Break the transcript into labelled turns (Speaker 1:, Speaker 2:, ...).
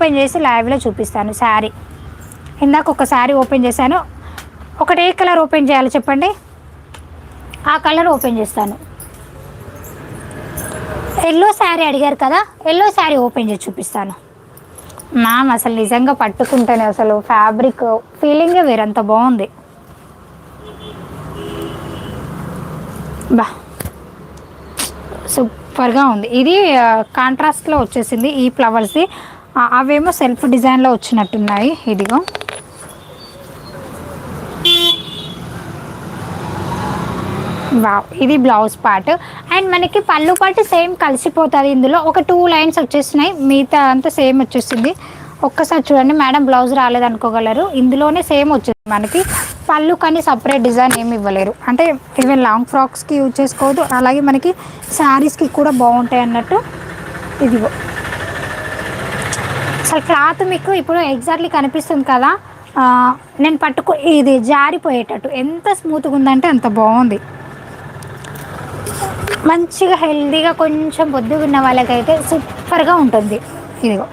Speaker 1: Open చేసి లైవ్లో చూపిస్తాను శారీ. ఇందాక ఒక శారీ ఓపెన్ చేశాను. ఒకటి ఏ కలర్ ఓపెన్ చేయాలి చెప్పండి, ఆ కలర్ ఓపెన్ చేస్తాను. ఎల్లో శారీ అడిగారు కదా, ఎల్లో శారీ ఓపెన్ చేసి చూపిస్తాను. మ్యామ్ అసలు నిజంగా పట్టుకుంటేనే అసలు ఫ్యాబ్రిక్ ఫీలింగే వేరంత బాగుంది. బా సూపర్గా ఉంది. ఇది కాంట్రాస్ట్లో వచ్చేసింది ఈ ఫ్లవర్స్ది. అవేమో సెల్ఫ్ డిజైన్లో వచ్చినట్టున్నాయి. ఇదిగో వావ్, ఇది బ్లౌజ్ పార్ట్. అండ్ మనకి పళ్ళు పాటు సేమ్ కలిసిపోతుంది. ఇందులో ఒక 2 లైన్స్ వచ్చేసినాయి, మిగతా అంతా సేమ్ వచ్చేసింది. ఒక్కసారి చూడండి మేడం, బ్లౌజ్ రాలేదనుకోగలరు, ఇందులోనే సేమ్ వచ్చింది మనకి. పళ్ళు కానీ సపరేట్ డిజైన్ ఏమి ఇవ్వలేరు. అంటే ఈవెన్ లాంగ్ ఫ్రాక్స్కి యూజ్ చేసుకోవద్దు, అలాగే మనకి శారీస్కి కూడా బాగుంటాయి అన్నట్టు. ఇదిగో అసలు క్లాత్ మీకు ఇప్పుడు ఎగ్జాక్ట్లీ కనిపిస్తుంది కదా, నేను ఇది జారిపోయేటట్టు ఎంత స్మూత్గా ఉందంటే అంత బాగుంది. మంచిగా హెల్దీగా కొంచెం బొద్దుగా ఉన్న వాళ్ళకైతే సూపర్గా ఉంటుంది. ఇదిగో